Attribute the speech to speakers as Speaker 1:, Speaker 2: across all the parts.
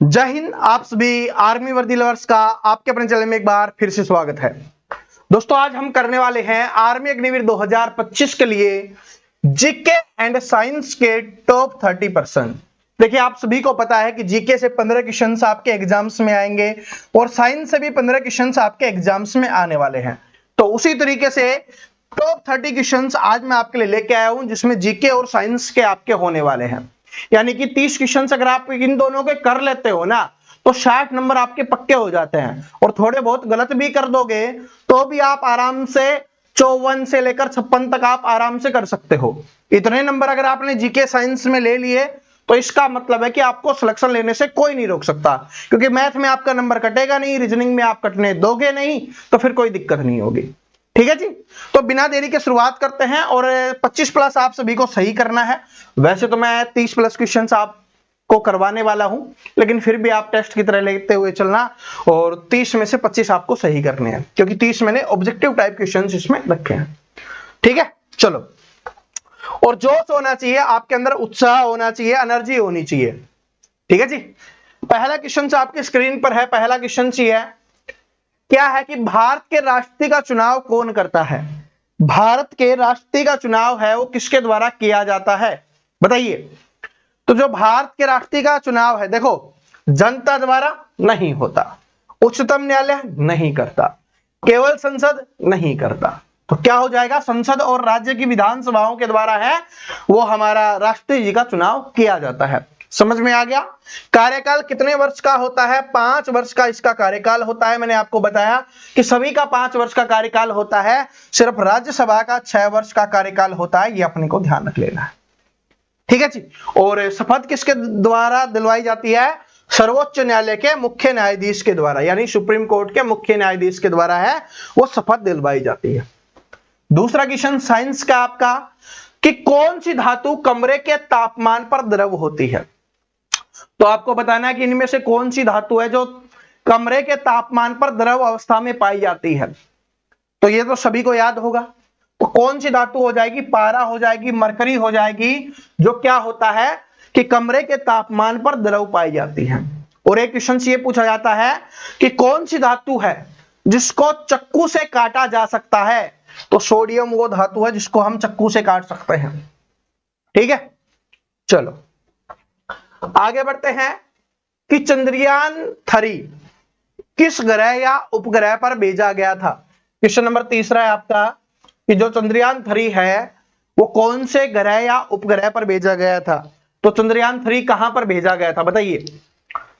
Speaker 1: जय हिंद। आप सभी आर्मी वर्दी लवर्स का आपके अपने चैनल में एक बार फिर से स्वागत है। दोस्तों, आज हम करने वाले हैं आर्मी अग्निवीर 2025 के लिए जीके एंड साइंस के टॉप 30%। देखिए, आप सभी को पता है कि जीके से 15 क्वेश्चंस आपके एग्जाम्स में आएंगे और साइंस से भी 15 क्वेश्चंस आपके एग्जाम्स में आने वाले हैं। तो उसी तरीके से टॉप 30 क्वेश्चंस आज मैं आपके लिए लेके आया हूं, जिसमें जीके और साइंस के आपके होने वाले हैं। यानी कि 30 क्वेश्चन अगर आप इन दोनों के कर लेते हो ना, तो 60 नंबर आपके पक्के हो जाते हैं। और थोड़े बहुत गलत भी कर दोगे तो भी आप आराम से 54 से लेकर 56 तक आप आराम से कर सकते हो। इतने नंबर अगर आपने जीके साइंस में ले लिए तो इसका मतलब है कि आपको सिलेक्शन लेने से कोई नहीं रोक सकता, क्योंकि मैथ में आपका नंबर कटेगा नहीं, रीजनिंग में आप कटने दोगे नहीं, तो फिर कोई दिक्कत नहीं होगी। ठीक है जी। तो बिना देरी के शुरुआत करते हैं और 25 प्लस आप सभी को सही करना है। वैसे तो मैं 30 प्लस क्वेश्चंस आपको करवाने वाला हूं, लेकिन फिर भी आप टेस्ट की तरह लेते हुए चलना और 30 में से 25 आपको सही करने हैं, क्योंकि 30 मैंने ऑब्जेक्टिव टाइप क्वेश्चंस इसमें रखे हैं। ठीक है, चलो। और जोश होना चाहिए आपके अंदर, उत्साह होना चाहिए, एनर्जी होनी चाहिए। ठीक है जी। पहला क्वेश्चन आपकी स्क्रीन पर है। पहला क्वेश्चन है, क्या है कि भारत के राष्ट्रपति का चुनाव कौन करता है? भारत के राष्ट्रपति का चुनाव है वो किसके द्वारा किया जाता है, बताइए। तो जो भारत के राष्ट्रपति का चुनाव है, देखो, जनता द्वारा नहीं होता, उच्चतम न्यायालय नहीं करता, केवल संसद नहीं करता। तो क्या हो जाएगा? संसद और राज्य की विधानसभाओं के द्वारा है वो हमारा राष्ट्रपति जी का चुनाव किया जाता है। समझ में आ गया? कार्यकाल कितने वर्ष का होता है? 5 वर्ष का इसका कार्यकाल होता है। मैंने आपको बताया कि सभी का 5 वर्ष का कार्यकाल होता है, सिर्फ राज्यसभा का 6 वर्ष का कार्यकाल होता है। ये अपने को ध्यान रख लेना है। ठीक है जी। और शपथ किसके द्वारा दिलवाई जाती है? सर्वोच्च न्यायालय के मुख्य न्यायाधीश के द्वारा, यानी सुप्रीम कोर्ट के मुख्य न्यायाधीश के द्वारा है वो शपथ दिलवाई जाती है। दूसरा क्वेश्चन साइंस का आपका, कि कौन सी धातु कमरे के तापमान पर द्रव होती है? तो आपको बताना है कि इनमें से कौन सी धातु है जो कमरे के तापमान पर द्रव अवस्था में पाई जाती है। तो ये तो सभी को याद होगा। तो कौन सी धातु हो जाएगी? पारा हो जाएगी, मरकरी हो जाएगी, जो क्या होता है कि कमरे के तापमान पर द्रव पाई जाती है। और एक क्वेश्चन ये पूछा जाता है कि कौन सी धातु है जिसको चक्कू से काटा जा सकता है? तो सोडियम वो धातु है जिसको हम चक्कू से काट सकते हैं। ठीक है, चलो आगे बढ़ते हैं कि चंद्रयान 3 किस ग्रह या उपग्रह पर भेजा गया था? क्वेश्चन नंबर तीसरा है आपका कि जो चंद्रयान 3 है वो कौन से ग्रह या उपग्रह पर भेजा गया था? तो चंद्रयान 3 कहां पर भेजा गया था, बताइए।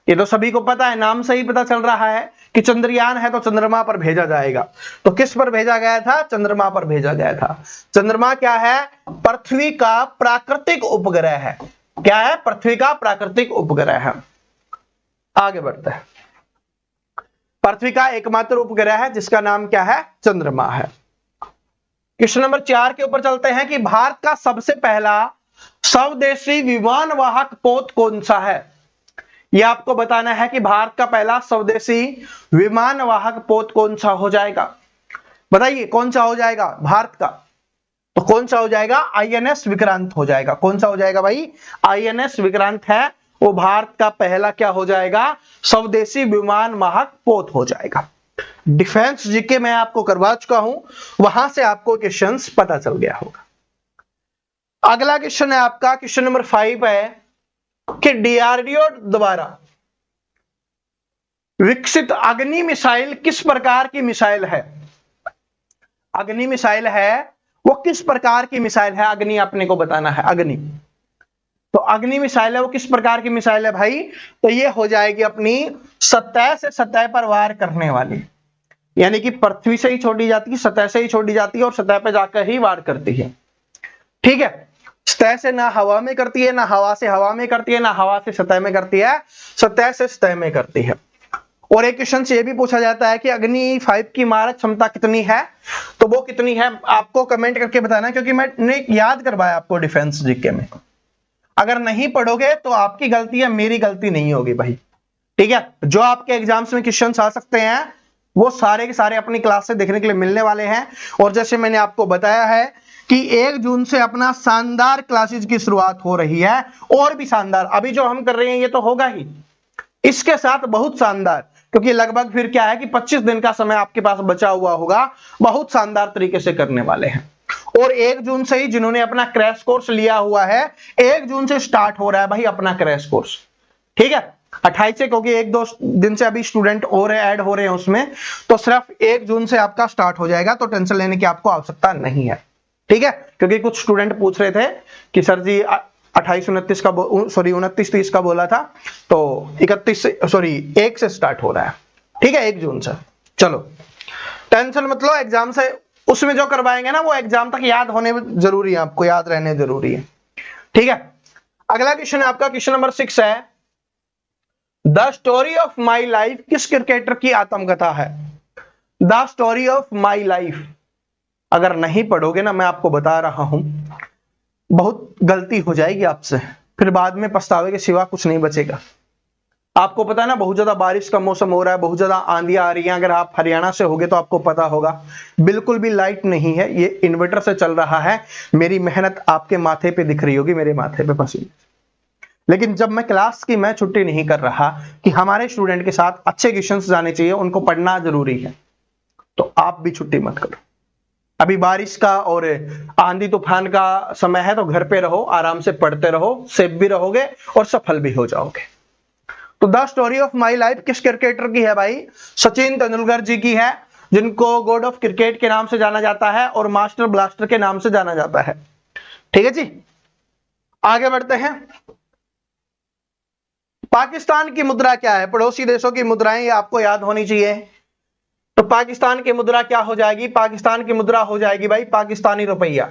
Speaker 1: ये तो सभी को पता है, नाम से ही पता चल रहा है कि चंद्रयान है तो चंद्रमा पर भेजा जाएगा। तो किस पर भेजा गया था? चंद्रमा पर भेजा गया था। चंद्रमा क्या है? पृथ्वी का प्राकृतिक उपग्रह है। क्या है? पृथ्वी का प्राकृतिक उपग्रह है। आगे बढ़ते हैं। पृथ्वी का एकमात्र उपग्रह है जिसका नाम क्या है? चंद्रमा है। क्वेश्चन नंबर 4 के ऊपर चलते हैं कि भारत का सबसे पहला स्वदेशी विमान वाहक पोत कौन सा है? यह आपको बताना है कि भारत का पहला स्वदेशी विमान वाहक पोत कौन सा हो जाएगा, बताइए। कौन सा हो जाएगा भारत का? तो कौन सा हो जाएगा? आईएनएस विक्रांत हो जाएगा। कौन सा हो जाएगा भाई? आईएनएस विक्रांत है वो भारत का पहला क्या हो जाएगा? स्वदेशी विमान वाहक पोत हो जाएगा। डिफेंस जीके मैं आपको करवा चुका हूं, वहां से आपको क्वेश्चंस पता चल गया होगा। अगला क्वेश्चन है आपका, क्वेश्चन नंबर 5 है कि डीआरडीओ द्वारा विकसित अग्नि मिसाइल किस प्रकार की मिसाइल है? अग्नि मिसाइल है वो किस प्रकार की मिसाइल है? अग्नि अपने को बताना है। अग्नि, तो अग्नि मिसाइल है वो किस प्रकार की मिसाइल है भाई? तो ये हो जाएगी अपनी सतह से सतह पर वार करने वाली, यानी कि पृथ्वी से ही छोड़ी जाती है, सतह से ही छोड़ी जाती है और सतह पर जाकर ही वार करती है। ठीक है, सतह से ना हवा में करती है, ना हवा से हवा में करती है, ना हवा से सतह में करती है, सतह से सतह में करती है। और एक क्वेश्चन से ये भी पूछा जाता है कि अग्नि 5 की मारक क्षमता कितनी है? तो वो कितनी है आपको कमेंट करके बताना, क्योंकि मैंने याद करवाया आपको डिफेंस जीके में। अगर नहीं पढ़ोगे तो आपकी गलती है, मेरी गलती नहीं होगी भाई। ठीक है, जो आपके एग्जाम्स में क्वेश्चन आ सकते हैं वो सारे के सारे अपनी क्लास से देखने के लिए मिलने वाले हैं। और जैसे मैंने आपको बताया है कि 1 जून से अपना शानदार क्लासेज की शुरुआत हो रही है, और भी शानदार। अभी जो हम कर रहे हैं ये तो होगा ही, इसके साथ बहुत शानदार, क्योंकि लगभग फिर क्या है कि 25 दिन का समय आपके पास बचा हुआ होगा, बहुत शानदार तरीके से करने वाले हैं। और 1 जून से ही जिन्होंने अपना क्रैश कोर्स लिया हुआ है, 1 जून से स्टार्ट हो रहा है भाई अपना क्रैश कोर्स, ठीक है। 28 से, क्योंकि 1-2 दिन से अभी स्टूडेंट और ऐड हो रहे हैं उसमें, तो सिर्फ 1 जून से आपका स्टार्ट हो जाएगा, तो टेंशन लेने की आपको आवश्यकता नहीं है, ठीक है। क्योंकि कुछ स्टूडेंट पूछ रहे थे कि सर जी 28-29 का, सॉरी 29-30 का बोला था, तो 1 से स्टार्ट हो रहा है, ठीक है, 1 जून से। चलो टेंशन मत लो, एग्जाम से उसमें जो करवाएंगे ना वो एग्जाम तक याद होने जरूरी है, आपको याद रहने जरूरी है, ठीक है। अगला क्वेश्चन है आपका, क्वेश्चन नंबर 6 है, the story of my life किस क्रिकेटर की आत्मकथा है? The story of my life, अगर नहीं पढ़ोगे ना, मैं आपको बता रहा हूं, बहुत गलती हो जाएगी आपसे, फिर बाद में पछतावे के सिवा कुछ नहीं बचेगा। आपको पता है ना, बहुत ज्यादा बारिश का मौसम हो रहा है, बहुत ज्यादा आंधियां आ रही हैं, अगर आप हरियाणा से होगे तो आपको पता होगा, बिल्कुल भी लाइट नहीं है, ये इन्वर्टर से चल रहा है, मेरी मेहनत आपके माथे पे दिख रही होगी, मेरे माथे पे पसीने। लेकिन जब मैं क्लास की मैं छुट्टी नहीं कर रहा कि हमारे स्टूडेंट के साथ अच्छे क्वेश्चंस जाने चाहिए, उनको पढ़ना जरूरी है, तो आप भी छुट्टी मत करो। अभी बारिश का और आंधी तूफान का समय है, तो घर पे रहो, आराम से पढ़ते रहो, सेफ भी रहोगे और सफल भी हो जाओगे। तो the story of my life किस क्रिकेटर की है भाई? सचिन तेंदुलकर जी की है, जिनको गॉड ऑफ क्रिकेट के नाम से जाना जाता है और मास्टर ब्लास्टर के नाम से जाना जाता है, ठीक है जी। आगे बढ़ते हैं, पाकिस्तान की मुद्रा क्या है? पड़ोसी देशों की मुद्राएं ये आपको याद होनी चाहिए। तो पाकिस्तान की मुद्रा क्या हो जाएगी? पाकिस्तान की मुद्रा हो जाएगी भाई पाकिस्तानी रुपया,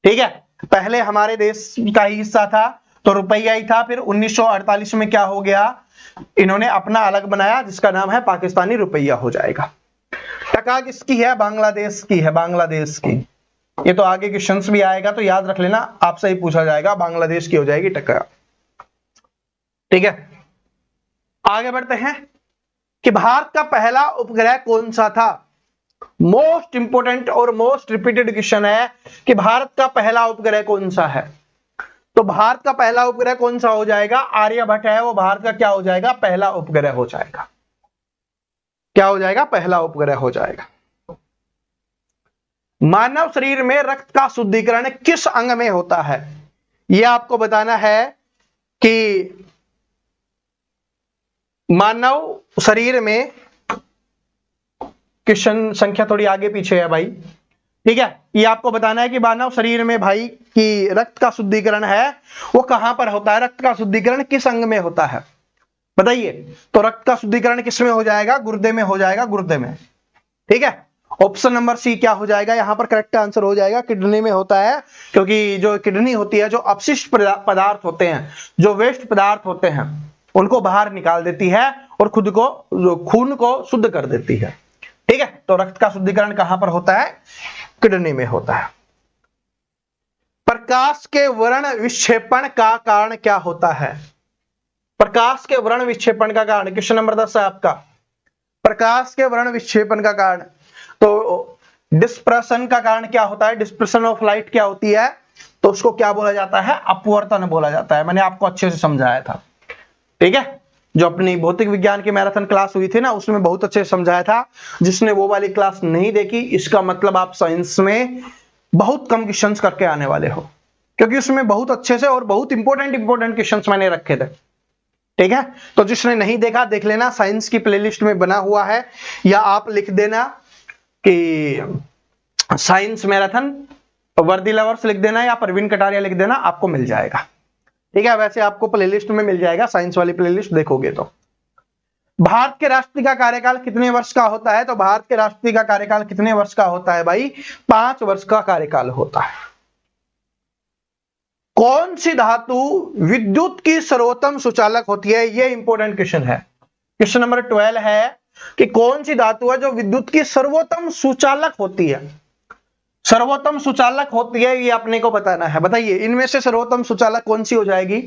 Speaker 1: ठीक है। पहले हमारे देश का ही हिस्सा था तो रुपया ही था, फिर 1948 में क्या हो गया, इन्होंने अपना अलग बनाया जिसका नाम है पाकिस्तानी रुपया हो जाएगा। टका किसकी है? बांग्लादेश की है, बांग्लादेश की। ये तो आगे क्वेश्चंस भी आएगा तो याद रख लेना, आपसे ही पूछा जाएगा, बांग्लादेश की हो जाएगी टका, ठीक है। आगे बढ़ते हैं कि भारत का पहला उपग्रह कौन सा था? मोस्ट इंपोर्टेंट और मोस्ट रिपीटेड क्वेश्चन है कि भारत का पहला उपग्रह कौन सा है। तो भारत का पहला उपग्रह कौन सा हो जाएगा? आर्यभट्ट है, वो भारत का क्या हो जाएगा? पहला उपग्रह हो जाएगा। क्या हो जाएगा? पहला उपग्रह हो जाएगा। मानव शरीर में रक्त का शुद्धिकरण किस अंग में होता है? यह आपको बताना है कि मानव शरीर में, क्वेश्चन संख्या थोड़ी आगे पीछे है भाई, ठीक है। ये आपको बताना है कि मानव शरीर में भाई कि रक्त का शुद्धिकरण है वो कहां पर होता है, रक्त का शुद्धिकरण किस अंग में होता है बताइए। तो रक्त का शुद्धिकरण किस में हो जाएगा? गुर्दे में हो जाएगा, गुर्दे में, ठीक है। ऑप्शन नंबर सी क्या हो जाएगा यहां पर? करेक्ट आंसर हो जाएगा किडनी में होता है, क्योंकि जो किडनी होती है, जो अपशिष्ट पदार्थ होते हैं, जो वेस्ट पदार्थ होते हैं, उनको बाहर निकाल देती है और खुद को, खून को शुद्ध कर देती है, ठीक है। तो रक्त का शुद्धिकरण कहां पर होता है? किडनी में होता है। प्रकाश के वर्ण विक्षेपण का कारण क्या होता है? प्रकाश के वर्ण विक्षेपण का कारण, क्वेश्चन नंबर 10 है आपका, प्रकाश के वर्ण विक्षेपण का कारण। तो डिस्पर्सन का कारण क्या होता है? डिस्पर्सन ऑफ लाइट क्या होती है? तो उसको क्या बोला जाता है? अपवर्तन बोला जाता है। मैंने आपको अच्छे से समझाया था, ठीक है। जो अपनी भौतिक विज्ञान की मैराथन क्लास हुई थी ना, उसमें बहुत अच्छे से समझाया था। जिसने वो वाली क्लास नहीं देखी, इसका मतलब आप साइंस में बहुत कम क्वेश्चंस करके आने वाले हो, क्योंकि उसमें बहुत अच्छे से और बहुत इंपॉर्टेंट क्वेश्चंस मैंने रखे थे, ठीक है। तो जिसने नहीं देखा देख लेना, साइंस की प्लेलिस्ट में बना हुआ है, या आप लिख देना कि साइंस मैराथन वर्दी लवर्स लिख देना, या परवीन कटारिया लिख देना, आपको मिल जाएगा, ठीक है। वैसे आपको प्लेलिस्ट में मिल जाएगा, साइंस वाली प्लेलिस्ट देखोगे तो। भारत के राष्ट्रपति का कार्यकाल कितने वर्ष का होता है? तो भारत के राष्ट्रपति का कार्यकाल कितने वर्ष का होता है भाई? 5 वर्ष का कार्यकाल होता है। कौन सी धातु विद्युत की सर्वोत्तम सुचालक होती है? यह इंपॉर्टेंट क्वेश्चन है। क्वेश्चन नंबर 12 है कि कौन सी धातु है जो विद्युत की सर्वोत्तम सुचालक होती है? सर्वोत्तम सुचालक होती है, ये अपने को बताना है। बताइए इनमें से सर्वोत्तम सुचालक कौन सी हो जाएगी?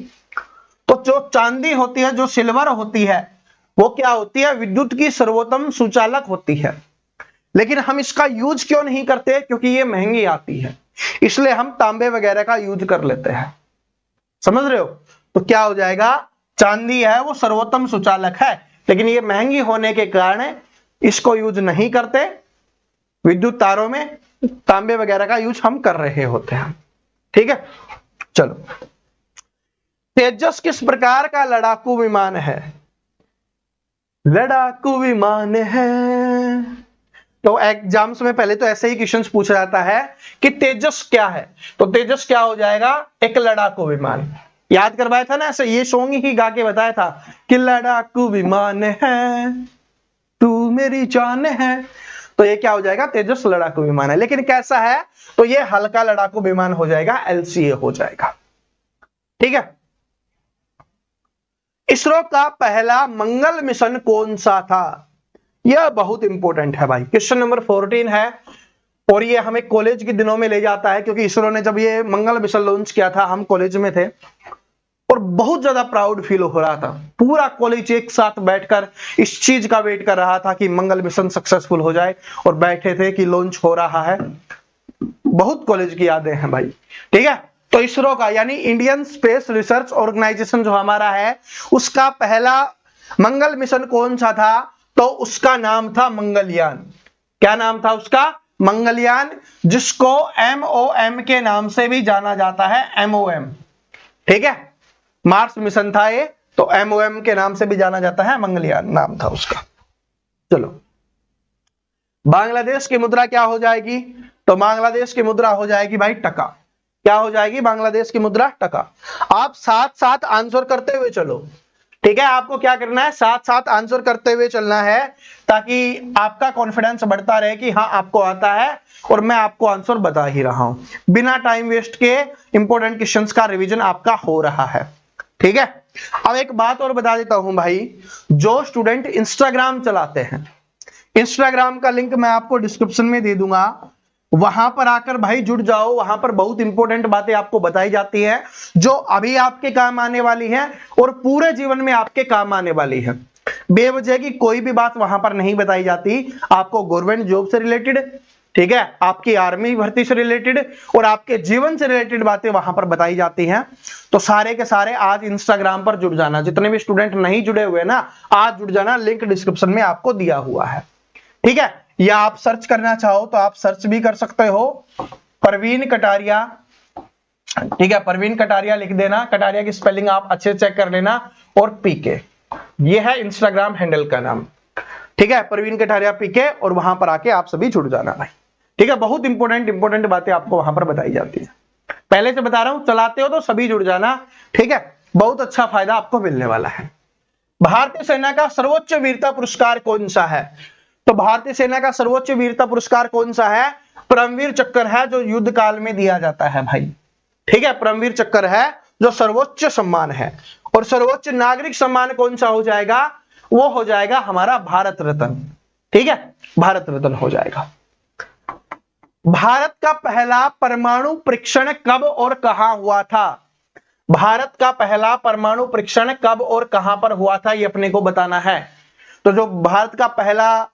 Speaker 1: तो जो चांदी होती है, जो सिल्वर होती है, वो क्या होती है? विद्युत की सर्वोत्तम सुचालक होती है। लेकिन हम इसका यूज क्यों नहीं करते? क्योंकि ये महंगी आती है, इसलिए हम तांबे वगैरह का यूज कर लेते हैं, समझ रहे हो। तो क्या हो जाएगा? चांदी है वो सर्वोत्तम सुचालक है, लेकिन ये महंगी होने के कारण इसको यूज नहीं करते। विद्युत तारों में तांबे वगैरह का यूज हम कर रहे होते हैं। ठीक है, चलो। तेजस किस प्रकार का लड़ाकू विमान है? लड़ाकू विमान है। तो एग्जाम्स में पहले तो ऐसे ही क्वेश्चंस पूछा जाता है कि तेजस क्या है, तो तेजस क्या हो जाएगा? एक लड़ाकू विमान। याद करवाया था ना, ऐसे ये सॉन्ग ही गा के बताया था कि लड़ाकू विमान है तू मेरी जान है। तो ये क्या हो जाएगा? तेजस लड़ाकू विमान है। लेकिन कैसा है? तो ये हल्का लड़ाकू विमान हो जाएगा, LCA हो जाएगा। ठीक है। इसरो का पहला मंगल मिशन कौन सा था? यह बहुत इंपॉर्टेंट है भाई। क्वेश्चन नंबर 14 है और ये हमें कॉलेज के दिनों में ले जाता है, क्योंकि इसरो ने जब ये मंगल मिशन लॉन्च किया था हम कॉलेज में थे और बहुत ज्यादा प्राउड फील हो रहा था। पूरा कॉलेज एक साथ बैठकर इस चीज का वेट कर रहा था कि मंगल मिशन सक्सेसफुल हो जाए, और बैठे थे कि लॉन्च हो रहा है। बहुत कॉलेज की यादें हैं भाई। ठीक है, तो इसरो का यानी इंडियन स्पेस रिसर्च ऑर्गेनाइजेशन जो हमारा है, उसका पहला मंगल मिशन कौन सा था? तो उसका नाम था मंगलयान। क्या नाम था उसका? मंगलयान, जिसको MOM के नाम से भी जाना जाता है। MOM, ठीक है, मार्स मिशन था ये, तो MOM के नाम से भी जाना जाता है, मंगलयान नाम था उसका। चलो, बांग्लादेश की मुद्रा क्या हो जाएगी? तो बांग्लादेश की मुद्रा हो जाएगी भाई टका। क्या हो जाएगी? बांग्लादेश की मुद्रा टका। आप साथ साथ आंसर करते हुए चलो। ठीक है, आपको क्या करना है? साथ साथ आंसर करते हुए चलना है, ताकि आपका कॉन्फिडेंस बढ़ता रहे कि हाँ आपको आता है और मैं आपको आंसर बता ही रहा हूं। बिना टाइम वेस्ट के इंपॉर्टेंट क्वेश्चंस का रिवीजन आपका हो रहा है। ठीक है, अब एक बात और बता देता हूं भाई, जो स्टूडेंट इंस्टाग्राम चलाते हैं, इंस्टाग्राम का लिंक मैं आपको डिस्क्रिप्शन में दे दूंगा, वहां पर आकर भाई जुड़ जाओ। वहां पर बहुत इंपॉर्टेंट बातें आपको बताई जाती हैं जो अभी आपके काम आने वाली हैं और पूरे जीवन में आपके काम आने वाली है। बेवजह की कोई भी बात वहां पर नहीं बताई जाती। आपको गवर्नमेंट जॉब से रिलेटेड, ठीक है, आपकी आर्मी भर्ती से रिलेटेड और आपके जीवन से रिलेटेड बातें वहां पर बताई जाती हैं। तो सारे के सारे आज इंस्टाग्राम पर जुड़ जाना। जितने भी स्टूडेंट नहीं जुड़े हुए ना, आज जुड़ जाना। लिंक डिस्क्रिप्शन में आपको दिया हुआ है। ठीक है, या आप सर्च करना चाहो तो आप सर्च भी कर सकते हो, परवीन कटारिया। ठीक है, परवीन कटारिया लिख देना। कटारिया की स्पेलिंग आप अच्छे से चेक कर लेना, और पीके, ये है इंस्टाग्राम हैंडल का नाम। ठीक है, परवीन कटारिया पीके, और वहां पर आके आप सभी जुड़ जाना भाई। ठीक है, बहुत इंपॉर्टेंट बातें आपको वहां पर बताई जाती है। पहले से बता रहा हूं, चलाते हो तो सभी जुड़ जाना। ठीक है, बहुत अच्छा फायदा आपको मिलने वाला है। भारतीय सेना का सर्वोच्च वीरता पुरस्कार कौन सा है? तो भारतीय सेना का सर्वोच्च वीरता पुरस्कार कौन सा है? परमवीर चक्र है, जो युद्ध काल में दिया जाता है भाई। ठीक है, परमवीर चक्र है जो सर्वोच्च सम्मान है। और सर्वोच्च नागरिक सम्मान कौन सा हो जाएगा? वो हो जाएगा हमारा भारत रत्न। ठीक है, भारत रत्न हो जाएगा। भारत का पहला परमाणु परीक्षण कब और कहां हुआ था? भारत का पहला परमाणु परीक्षण कब और कहां पर हुआ था, ये अपने को बताना है। तो जो भारत का पहला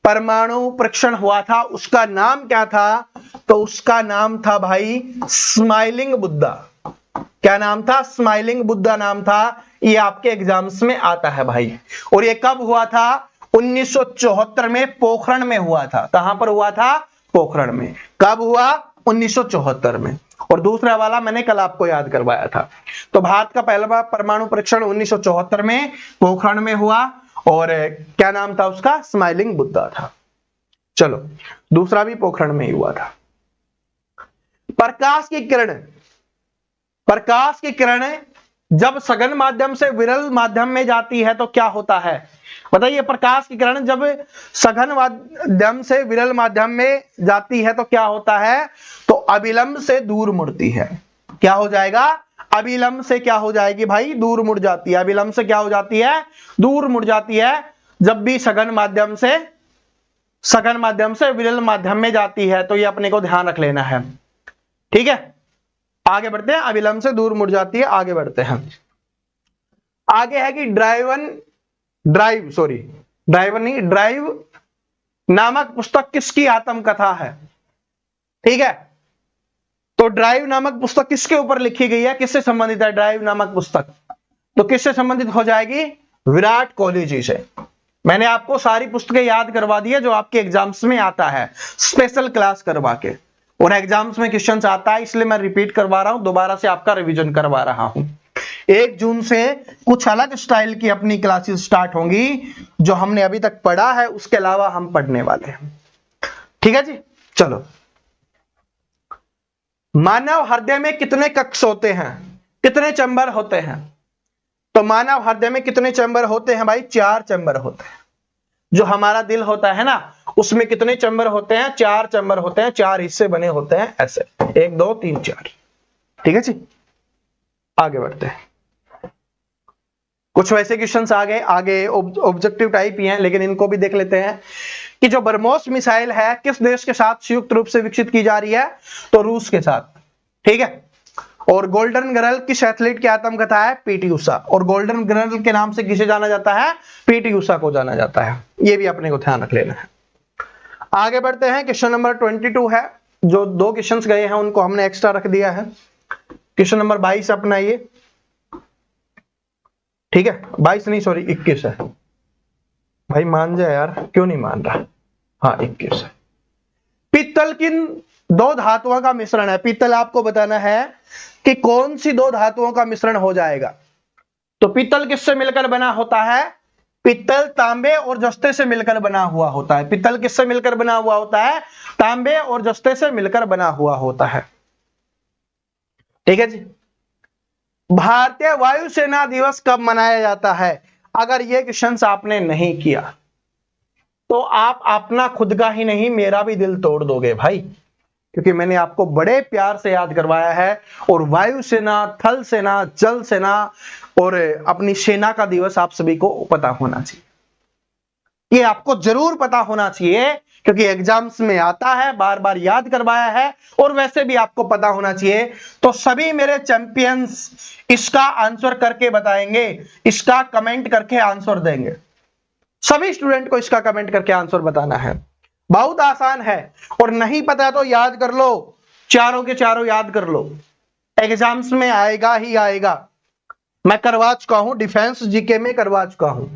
Speaker 1: परमाणु परीक्षण हुआ था उसका नाम क्या था? तो उसका नाम था भाई स्माइलिंग बुद्धा। क्या नाम था? स्माइलिंग बुद्धा नाम था। ये आपके एग्जाम्स में आता है भाई। और ये कब हुआ था? 1974 में पोखरण में हुआ था। कहां पर हुआ था? पोखरण में। कब हुआ? 1974 में। और दूसरा वाला मैंने कल आपको याद करवाया था। तो भारत का पहला परमाणु परीक्षण 1974 में पोखरण में हुआ, और क्या नाम था उसका? स्माइलिंग बुद्धा था। चलो, दूसरा भी पोखरण में ही हुआ था। प्रकाश की किरण जब सघन माध्यम से विरल माध्यम में जाती है तो क्या होता है? बताइए, प्रकाश की किरण जब सघन माध्यम से विरल माध्यम में जाती है तो क्या होता है? तो अविलंब से दूर मुड़ती है। क्या हो जाएगा? अविलंब से क्या हो जाएगी भाई? दूर मुड़ जाती है। अविलंब से क्या हो जाती है? दूर मुड़ जाती है। जब भी सघन माध्यम से विरल माध्यम में जाती है, तो ये अपने को ध्यान रख लेना है। ठीक है, आगे बढ़ते हैं। अविलंब से दूर मुड़ जाती है। आगे बढ़ते हैं। आगे है कि ड्राइव नामक पुस्तक किसकी आत्मकथा है? ठीक है, तो ड्राइव नामक पुस्तक किसके ऊपर लिखी गई है? किससे संबंधित है ड्राइव नामक पुस्तक? तो किससे संबंधित हो जाएगी? विराट कोहली जी से। मैंने आपको सारी पुस्तकें याद करवा दी है जो आपके एग्जाम्स में आता है, स्पेशल क्लास करवा के, और एग्जाम्स में क्वेश्चंस आता है, इसलिए मैं रिपीट करवा रहा हूं, दोबारा से आपका रिवीजन करवा रहा हूं। 1 जून से कुछ अलग स्टाइल की अपनी क्लासेस स्टार्ट होंगी, जो हमने अभी तक पढ़ा है उसके अलावा हम पढ़ने वाले हैं। ठीक है जी, चलो। मानव हृदय में कितने कक्ष होते हैं, कितने चैम्बर होते हैं? तो मानव हृदय में कितने चैम्बर होते हैं भाई? 4 चैम्बर होते हैं। जो हमारा दिल होता है ना, उसमें कितने चैम्बर होते हैं? 4 चैम्बर होते हैं, 4 हिस्से बने होते हैं ऐसे, 1 2 3 4। ठीक है जी, आगे बढ़ते हैं। कुछ वैसे क्वेश्चंस आगे ऑब्जेक्टिव टाइप ही हैं, लेकिन इनको भी देख लेते हैं कि जो ब्रह्मोस मिसाइल है किस देश के साथ संयुक्त रूप से विकसित की जा रही है? तो रूस के साथ। ठीक है। और गोल्डन गर्ल किस एथलीट की आत्मकथा है? पीटी उषा। और गोल्डन गर्ल के नाम से किसे जाना जाता है? पीटी उषा को जाना जाता है। ये भी अपने को ध्यान रख लेना है। आगे बढ़ते हैं, क्वेश्चन नंबर 22 है। जो 2 क्वेश्चंस गए हैं उनको हमने एक्स्ट्रा रख दिया है। क्वेश्चन नंबर 22 अपना ये, ठीक है, 22 नहीं सॉरी 21 है। भाई मान जा यार, क्यों नहीं मान रहा? हाँ 21 है। पीतल किन 2 धातुओं का मिश्रण है? पीतल आपको बताना है कि कौन सी 2 धातुओं का मिश्रण हो जाएगा। तो पीतल किससे मिलकर बना होता है? पीतल तांबे और जस्ते से मिलकर बना हुआ होता है। पीतल किससे मिलकर बना हुआ होता है? तांबे और जस्ते से मिलकर बना हुआ होता है। ठीक है जी। भारतीय वायुसेना दिवस कब मनाया जाता है? अगर ये क्वेश्चन आपने नहीं किया तो आप अपना खुद का ही नहीं मेरा भी दिल तोड़ दोगे भाई, क्योंकि मैंने आपको बड़े प्यार से याद करवाया है। और वायुसेना, थल सेना, जल सेना और अपनी सेना का दिवस आप सभी को पता होना चाहिए। ये आपको जरूर पता होना चाहिए, क्योंकि एग्जाम्स में आता है, बार बार याद करवाया है, और वैसे भी आपको पता होना चाहिए। तो सभी मेरे चैंपियंस इसका आंसर करके बताएंगे, इसका कमेंट करके आंसर देंगे। सभी स्टूडेंट को इसका कमेंट करके आंसर बताना है। बहुत आसान है, और नहीं पता तो याद कर लो, चारों के चारों याद कर लो, एग्जाम्स में आएगा ही आएगा। मैं करवा चुका हूं, डिफेंस जीके में करवा चुका हूं।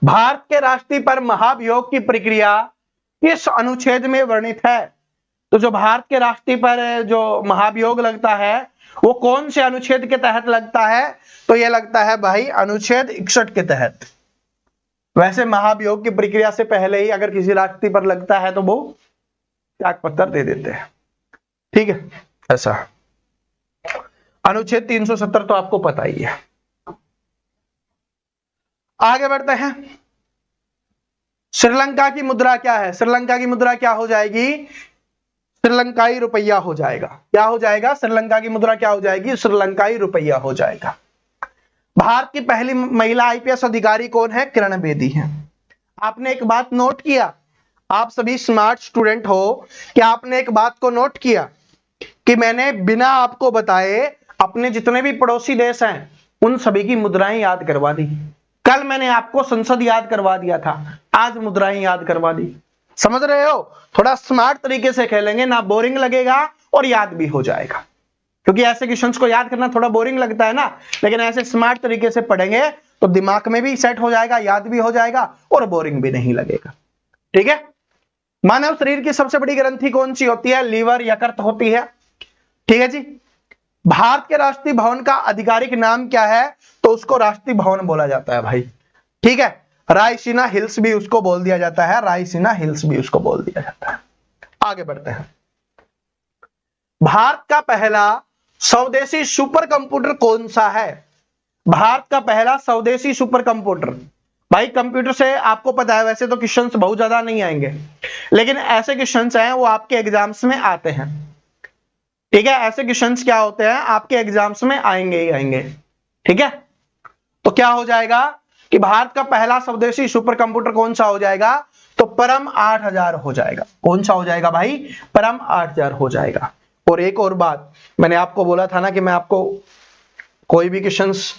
Speaker 1: भारत के राष्ट्रीय पर्व महाभियोग की प्रक्रिया किस अनुच्छेद में वर्णित है? तो जो भारत के राष्ट्रीय पर्व जो महाभियोग लगता है वो कौन से अनुच्छेद के तहत लगता है? तो ये लगता है भाई अनुच्छेद 61 के तहत। वैसे महाभियोग की प्रक्रिया से पहले ही अगर किसी राष्ट्रीय पर लगता है तो वो त्याग पत्र दे देते हैं। ठीक है, ऐसा अनुच्छेद 370 तो आपको पता ही है। आगे बढ़ते हैं। श्रीलंका की मुद्रा क्या है? श्रीलंका की मुद्रा क्या हो जाएगी? श्रीलंकाई रुपया हो जाएगा। क्या हो जाएगा? श्रीलंका की मुद्रा क्या हो जाएगी? श्रीलंकाई रुपया हो जाएगा। भारत की पहली महिला आईपीएस अधिकारी कौन है? किरण बेदी है। आपने एक बात नोट किया, आप सभी स्मार्ट स्टूडेंट हो, कि आपने एक बात को नोट किया कि मैंने बिना आपको बताए अपने जितने भी पड़ोसी देश हैं उन सभी की मुद्राएं याद करवा दी। कल मैंने आपको संसद याद करवा दिया था, आज मुद्राएं याद करवा दी। समझ रहे हो? थोड़ा स्मार्ट तरीके से खेलेंगे ना, बोरिंग लगेगा और याद भी हो जाएगा। क्योंकि ऐसे क्वेश्चंस को याद करना थोड़ा बोरिंग लगता है ना, लेकिन ऐसे स्मार्ट तरीके से पढ़ेंगे तो दिमाग में भी सेट हो जाएगा, याद भी हो जाएगा और बोरिंग भी नहीं लगेगा। ठीक है। मानव शरीर की सबसे बड़ी ग्रंथि कौन सी होती है? लीवर, यकृत होती है। ठीक है जी। भारत के राष्ट्रीय भवन का आधिकारिक नाम क्या है? तो उसको राष्ट्रीय भवन बोला जाता है भाई। ठीक है। रायसीना हिल्स भी उसको बोल दिया जाता है, रायसीना हिल्स भी उसको बोल दिया जाता है। आगे बढ़ते हैं। भारत का पहला स्वदेशी सुपर कंप्यूटर कौन सा है? भारत का पहला स्वदेशी सुपर कंप्यूटर। भाई कंप्यूटर से आपको पता है वैसे तो क्वेश्चंस बहुत ज्यादा नहीं आएंगे, लेकिन ऐसे क्वेश्चंस हैं वो आपके एग्जाम्स में आते हैं। ठीक है, ऐसे क्वेश्चंस क्या होते हैं आपके एग्जाम्स में आएंगे ही आएंगे। ठीक है, तो क्या हो जाएगा कि भारत का पहला स्वदेशी सुपर कंप्यूटर कौन सा हो जाएगा? तो परम 8000 हो जाएगा। कौन सा हो जाएगा भाई? परम 8000 हो जाएगा। और एक और बात, मैंने आपको बोला था ना कि मैं आपको कोई भी क्वेश्चंस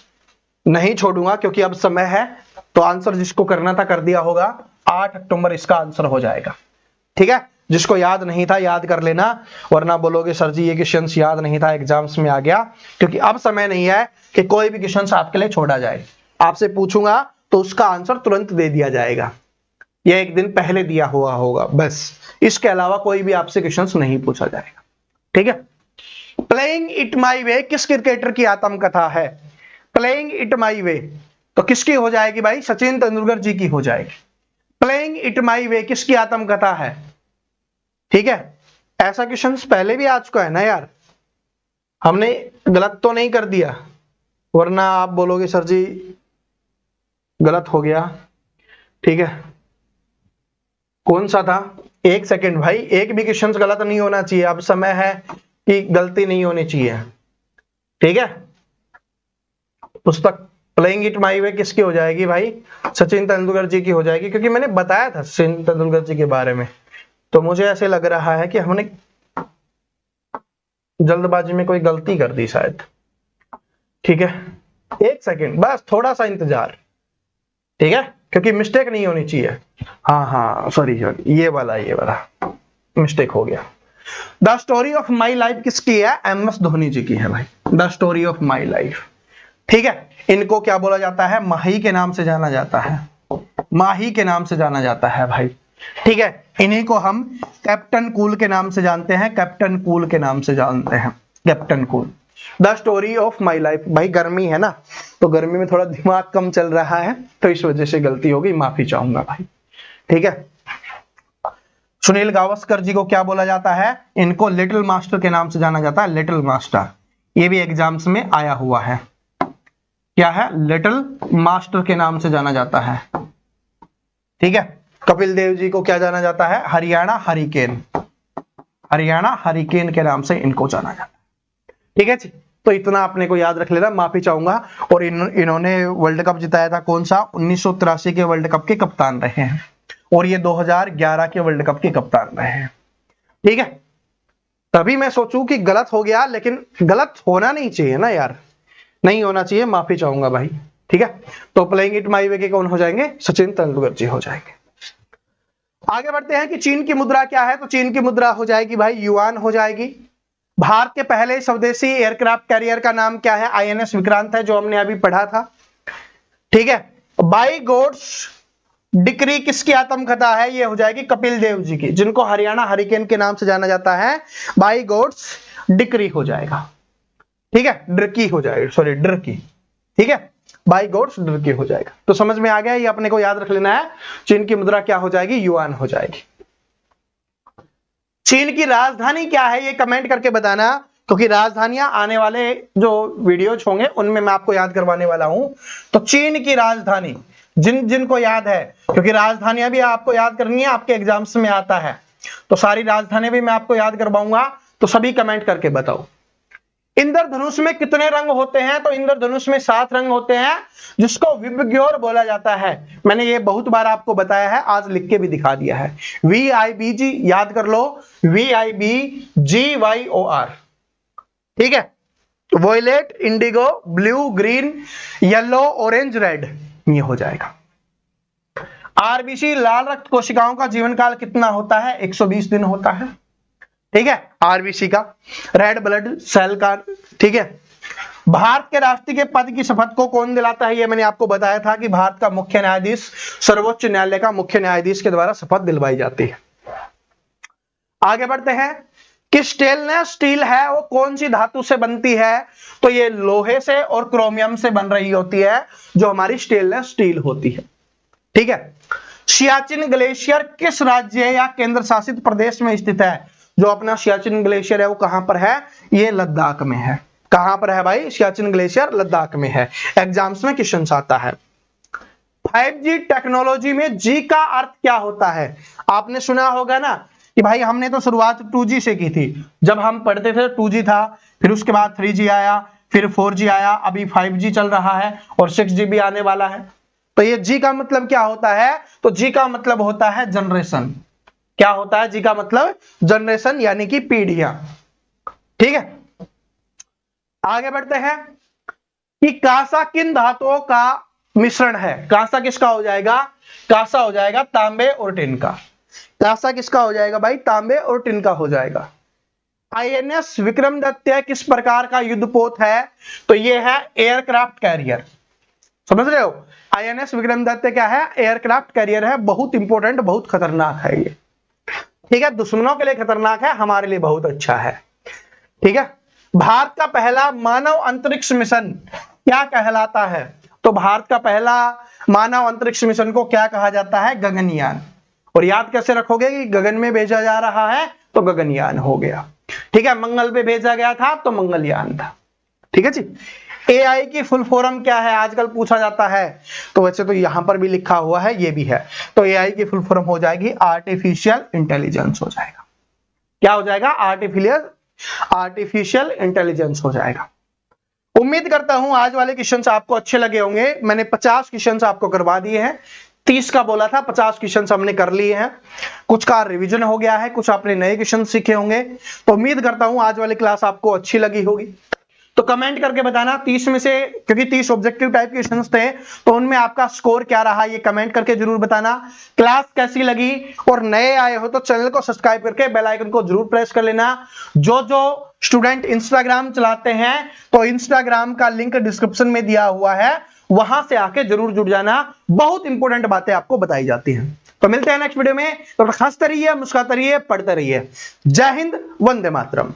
Speaker 1: नहीं छोड़ूंगा, क्योंकि अब समय है, तो आंसर जिसको करना था कर दिया होगा। 8 अक्टूबर इसका आंसर हो जाएगा। ठीक है, जिसको याद नहीं था याद कर लेना, वरना बोलोगे सर जी ये क्वेश्चन याद नहीं था एग्जाम्स में आ गया। क्योंकि अब समय नहीं है कि कोई भी क्वेश्चन आपके लिए छोड़ा जाए। आपसे पूछूंगा तो उसका आंसर तुरंत दे दिया जाएगा, यह एक दिन पहले दिया हुआ होगा, बस इसके अलावा कोई भी आपसे क्वेश्चन नहीं पूछा जाएगा। ठीक है। प्लेइंग इट माई वे किस क्रिकेटर की आत्मकथा है? प्लेइंग इट माई वे तो किसकी हो जाएगी भाई? सचिन तेंदुलकर जी की हो जाएगी। प्लेइंग इट माई वे किसकी आत्मकथा है? ठीक है, ऐसा क्वेश्चन पहले भी आ चुका है ना यार, हमने गलत तो नहीं कर दिया, वरना आप बोलोगे सर जी गलत हो गया। ठीक है, कौन सा था? एक सेकंड भाई, एक भी क्वेश्चन गलत नहीं होना चाहिए, अब समय है कि गलती नहीं होनी चाहिए। ठीक है, पुस्तक प्लेइंग इट माई वे किसकी हो जाएगी भाई? सचिन तेंदुलकर जी की हो जाएगी, क्योंकि मैंने बताया था सचिन तेंदुलकर जी के बारे में, तो मुझे ऐसे लग रहा है कि हमने जल्दबाजी में कोई गलती कर दी शायद। ठीक है, एक सेकंड बस, थोड़ा सा इंतजार। ठीक है, क्योंकि मिस्टेक नहीं होनी चाहिए। हाँ सॉरी, ये वाला मिस्टेक हो गया। The story of my life किसकी है? MS धोनी जी की है भाई, the story of my life. ठीक है, इनको क्या बोला जाता है? माही के नाम से जाना जाता है, माही के नाम से जाना जाता है भाई। ठीक है, इन्हीं को हम कैप्टन कूल के नाम से जानते हैं, कैप्टन कूल के नाम से जानते हैं, captain cool. The story of my life. भाई गर्मी है ना, तो गर्मी में थोड़ा दिमाग कम चल रहा है, तो इस वजह से गलती होगी, माफी चाहूंगा भाई। ठीक है, सुनील गावस्कर जी को क्या बोला जाता है? इनको लिटिल मास्टर के नाम से जाना जाता है, लिटिल मास्टर। ये भी एग्जाम्स में आया हुआ है, क्या है? लिटिल मास्टर के नाम से जाना जाता है। ठीक है, कपिल देव जी को क्या जाना जाता है? हरियाणा हरिकेन, हरियाणा हरिकेन के नाम से इनको जाना जाता है। ठीक है जी, तो इतना अपने को याद रख लेना, माफी चाहूंगा। और इन्होंने वर्ल्ड कप जिताया था, कौन सा? 1983 के वर्ल्ड कप के कप्तान रहे हैं, और ये 2011 के वर्ल्ड कप के कप्तान रहे हैं। ठीक है, तभी मैं सोचूं कि गलत हो गया, लेकिन गलत होना नहीं चाहिए ना यार, नहीं होना चाहिए, माफी चाहूंगा भाई। ठीक है, तो प्लेइंग इट माई वे के कौन हो जाएंगे? सचिन तेंदुलकर जी हो जाएंगे। आगे बढ़ते हैं कि चीन की मुद्रा क्या है? तो चीन की मुद्रा हो जाएगी भाई युआन हो जाएगी। भारत के पहले स्वदेशी एयरक्राफ्ट कैरियर का नाम क्या है? INS विक्रांत है, जो हमने अभी पढ़ा था। ठीक है, बाई गॉड्स डिक्री किसकी आत्मकथा है? ये हो जाएगी कपिल देव जी की, जिनको हरियाणा हरिकेन के नाम से जाना जाता है। बाई गॉड्स डिक्री हो जाएगा। ठीक है, ड्रकी हो जाएगा, सॉरी ड्रकी। ठीक है, बाई गॉड्स ड्रकी हो जाएगा। तो समझ में आ गया, ये अपने को याद रख लेना है। चीन की मुद्रा क्या हो जाएगी? युआन हो जाएगी। चीन की राजधानी क्या है? ये कमेंट करके बताना, क्योंकि राजधानियां आने वाले जो वीडियोज होंगे उनमें मैं आपको याद करवाने वाला हूं। तो चीन की राजधानी जिनको याद है, क्योंकि राजधानियां भी आपको याद करनी है, आपके एग्जाम्स में आता है, तो सारी राजधानी भी मैं आपको याद करवाऊंगा। तो सभी कमेंट करके बताओ। इंद्रधनुष में कितने रंग होते हैं? तो इंद्रधनुष में 7 रंग होते हैं, जिसको विबग्योर बोला जाता है। मैंने ये बहुत बार आपको बताया है, आज लिख के भी दिखा दिया है। VIBG याद कर लो, VIBGYOR। ठीक है, violet, indigo, blue, green, yellow, orange, red, ये हो जाएगा। RBC लाल रक्त कोशिकाओं का जीवन काल कितना होता है? 120 दिन होता है। ठीक है, RBC का। रेड ब्लड सेल का। ठीक है, भारत के राष्ट्रपति के पद की शपथ को कौन दिलाता है? ये मैंने आपको बताया था कि भारत का मुख्य न्यायाधीश, सर्वोच्च न्यायालय का मुख्य न्यायाधीश के द्वारा शपथ दिलवाई जाती है। आगे बढ़ते हैं कि स्टेनलेस स्टील है वो कौन सी धातु से बनती है? तो ये लोहे से और क्रोमियम से बन रही होती है, जो हमारी स्टेनलेस स्टील होती है। ठीक है, सियाचिन ग्लेशियर किस राज्य या केंद्र शासित प्रदेश में स्थित है? जो अपना सियाचिन ग्लेशियर है वो कहां पर है? ये लद्दाख में है। कहां पर है भाई? सियाचिन ग्लेशियर लद्दाख में है। एग्जाम्स में क्वेश्चन आता है। 5G टेक्नोलॉजी में G का अर्थ क्या होता है? आपने सुना होगा ना कि भाई हमने तो शुरुआत 2G से की थी। जब हम पढ़ते थे 2G था, फिर उसके बाद 3G आया, फिर 4G आया, अभी 5G चल रहा है और 6G भी आने वाला है। तो ये G का मतलब क्या होता है? तो G का मतलब होता है जनरेशन। क्या होता है G का मतलब? जनरेशन, यानी कि पीढ़ियां। ठीक है, आगे बढ़ते हैं कि कांसा किन धातुओं का मिश्रण है? कांसा किसका हो जाएगा? कांसा हो जाएगा तांबे और टिन का। कांसा किसका हो जाएगा भाई? तांबे और टिन का हो जाएगा। आईएनएस विक्रमादित्य किस प्रकार का युद्धपोत है? तो ये है एयरक्राफ्ट कैरियर। समझ रहे हो? आईएनएस विक्रमादित्य क्या है? एयरक्राफ्ट कैरियर है। बहुत इंपॉर्टेंट, बहुत खतरनाक है ये। ठीक है, दुश्मनों के लिए खतरनाक है, हमारे लिए बहुत अच्छा है। ठीक है, भारत का पहला मानव अंतरिक्ष मिशन क्या कहलाता है? तो भारत का पहला मानव अंतरिक्ष मिशन को क्या कहा जाता है? गगनयान। और याद कैसे रखोगे कि गगन में भेजा जा रहा है तो गगनयान हो गया। ठीक है, मंगल पे भेजा गया था तो मंगलयान था। ठीक है जी। एआई की फुल फॉर्म क्या है? आजकल पूछा जाता है, तो वैसे तो यहां पर भी लिखा हुआ है, ये भी है। तो एआई की फुल फॉर्म हो जाएगी आर्टिफिशियल इंटेलिजेंस हो जाएगा। क्या हो जाएगा? आर्टिफिशियल इंटेलिजेंस हो जाएगा। उम्मीद करता हूं आज वाले क्वेश्चंस आपको अच्छे लगे होंगे। मैंने 50 क्वेश्चंस आपको करवा दिए हैं। 30 का बोला था, 50 क्वेश्चंस हमने कर लिए हैं। कुछ का रिवीजन हो गया है, कुछ आपने नए क्वेश्चन सीखे होंगे। तो उम्मीद करता हूं आज वाली क्लास आपको अच्छी लगी होगी। तो कमेंट करके बताना 30 में से, क्योंकि 30 ऑब्जेक्टिव टाइप के क्वेश्चंस थे, तो उनमें आपका स्कोर क्या रहा ये कमेंट करके जरूर बताना। क्लास कैसी लगी, और नए आए हो तो चैनल को सब्सक्राइब करके बेल आइकन को जरूर प्रेस कर लेना। जो स्टूडेंट इंस्टाग्राम चलाते हैं तो इंस्टाग्राम का लिंक डिस्क्रिप्शन में दिया हुआ है, वहां से आके जरूर जुड़ जाना। बहुत इंपॉर्टेंट बातें आपको बताई जाती हैं। तो मिलते हैं नेक्स्ट वीडियो में। तो हंसते रहिए, मुस्कुराते रहिए, पढ़ते रहिए। जय हिंद, वंदे मातरम।